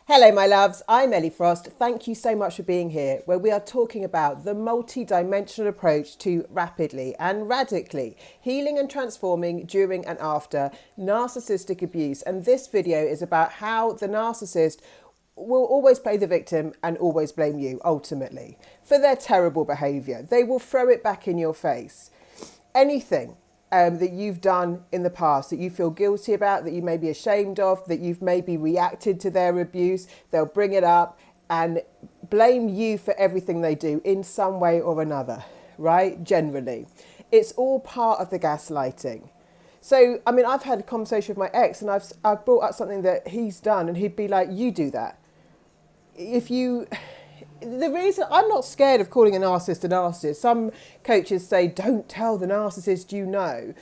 Hello, my loves. I'm Ellie Frost. Thank you so much for being here, where we are talking about the multi-dimensional approach to rapidly and radically healing and transforming during and after narcissistic abuse. And this video is about how the narcissist will always play the victim and always blame you, ultimately, for their terrible behaviour. They will throw it back in your face. Anything that you've done in the past that you feel guilty about, that you may be ashamed of, that you've maybe reacted to their abuse, they'll bring it up and blame you for everything they do in some way or another, right? Generally. It's all part of the gaslighting. So, I mean, I've had a conversation with my ex and I've brought up something that he's done and he'd be like, you do that. The reason I'm not scared of calling a narcissist. Some coaches say, don't tell the narcissist you know.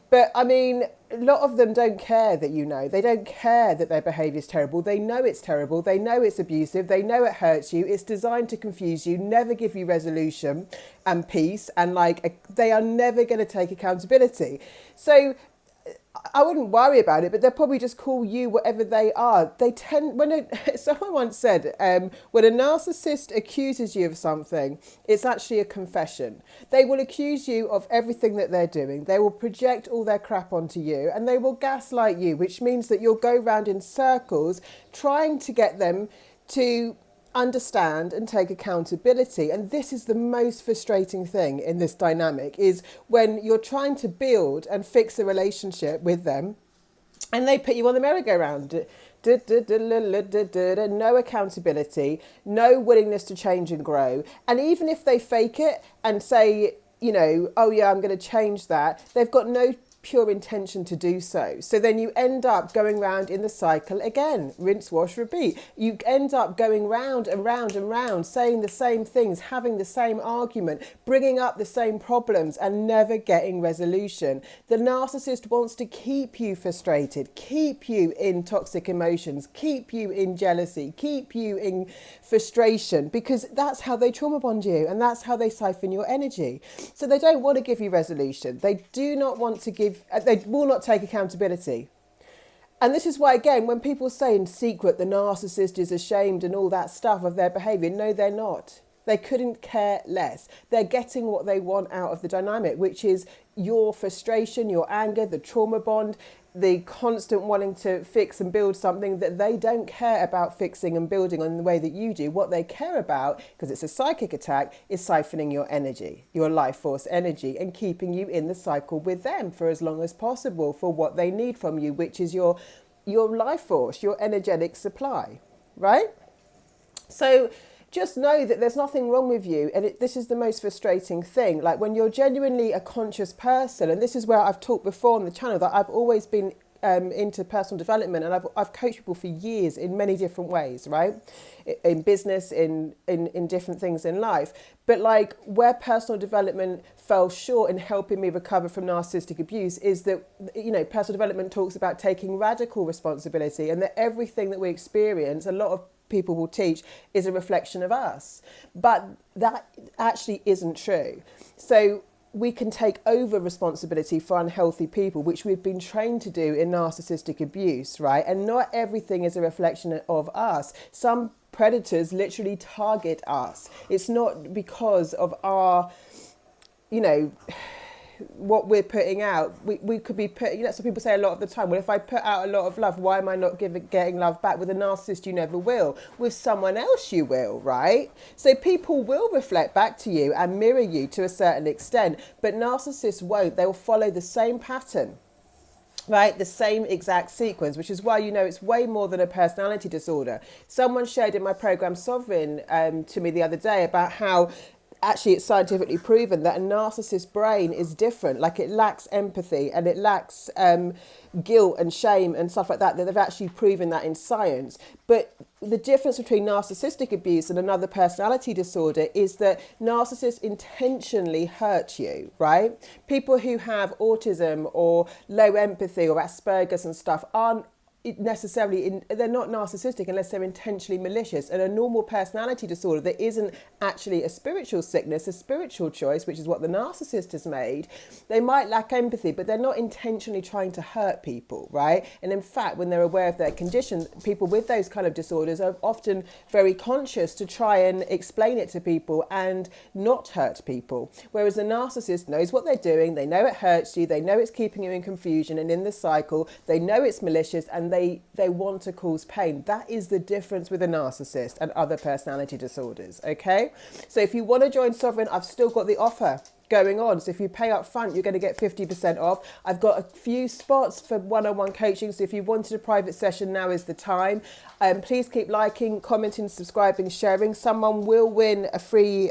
But I mean, a lot of them don't care that you know. They don't care that their behaviour is terrible. They know it's terrible. They know it's abusive. They know it hurts you. It's designed to confuse you, never give you resolution and peace. And they are never going to take accountability. So I wouldn't worry about it, but they'll probably just call you whatever they are. Someone once said, when a narcissist accuses you of something, it's actually a confession. They will accuse you of everything that they're doing. They will project all their crap onto you and they will gaslight you, which means that you'll go round in circles trying to get them to understand and take accountability. And this is the most frustrating thing in this dynamic, is when you're trying to build and fix a relationship with them and they put you on the merry-go-round. No accountability, no willingness to change and grow. And even if they fake it and say, oh yeah, I'm going to change that, they've got no pure intention to do so. So then you end up going round in the cycle again, rinse, wash, repeat. You end up going round and round and round, saying the same things, having the same argument, bringing up the same problems and never getting resolution. The narcissist wants to keep you frustrated, keep you in toxic emotions, keep you in jealousy, keep you in frustration, because that's how they trauma bond you and that's how they siphon your energy. So they don't want to give you resolution. They do not want to they will not take accountability. And this is why, again, when people say in secret the narcissist is ashamed and all that stuff of their behaviour, no, they're not. They couldn't care less. They're getting what they want out of the dynamic, which is your frustration, your anger, the trauma bond, the constant wanting to fix and build something that they don't care about fixing and building in the way that you do. What they care about, because it's a psychic attack, is siphoning your energy, your life force energy, and keeping you in the cycle with them for as long as possible for what they need from you, which is your life force, your energetic supply, right? So just know that there's nothing wrong with you. And this is the most frustrating thing. Like when you're genuinely a conscious person, and this is where I've talked before on the channel that I've always been into personal development, and I've coached people for years in many different ways, right? In business, in different things in life. But like where personal development fell short in helping me recover from narcissistic abuse is that, personal development talks about taking radical responsibility, and that everything that we experience, a lot of people will teach, is a reflection of us. But that actually isn't true. So we can take over responsibility for unhealthy people, which we've been trained to do in narcissistic abuse, right? And not everything is a reflection of us. Some predators literally target us. It's not because of our, what we're putting out. We could be putting, that's what people say a lot of the time. Well, if I put out a lot of love, why am I not getting love back? With a narcissist, you never will. With someone else, you will, right? So people will reflect back to you and mirror you to a certain extent, but narcissists won't. They'll follow the same pattern, right? The same exact sequence, which is why, it's way more than a personality disorder. Someone shared in my program Sovereign to me the other day about how actually it's scientifically proven that a narcissist brain is different. Like it lacks empathy and it lacks guilt and shame and stuff like that they've actually proven that in science. But the difference between narcissistic abuse and another personality disorder is that narcissists intentionally hurt you, right? People who have autism or low empathy or Asperger's and stuff aren't they're not narcissistic unless they're intentionally malicious. And a normal personality disorder that isn't actually a spiritual sickness, a spiritual choice, which is what the narcissist has made, they might lack empathy, but they're not intentionally trying to hurt people, right? And in fact, when they're aware of their condition, people with those kind of disorders are often very conscious to try and explain it to people and not hurt people. Whereas a narcissist knows what they're doing, they know it hurts you, they know it's keeping you in confusion and in the cycle, they know it's malicious, and they want to cause pain. That is the difference with a narcissist and other personality disorders, okay? So if you want to join Sovereign, I've still got the offer going on. So if you pay up front, you're going to get 50% off. I've got a few spots for one-on-one coaching. So if you wanted a private session, now is the time. Please keep liking, commenting, subscribing, sharing. Someone will win a free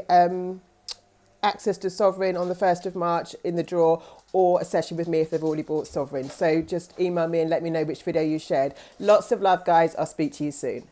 access to Sovereign on the 1st of March in the draw, or a session with me if they've already bought Sovereign. So just email me and let me know which video you shared. Lots of love, guys. I'll speak to you soon.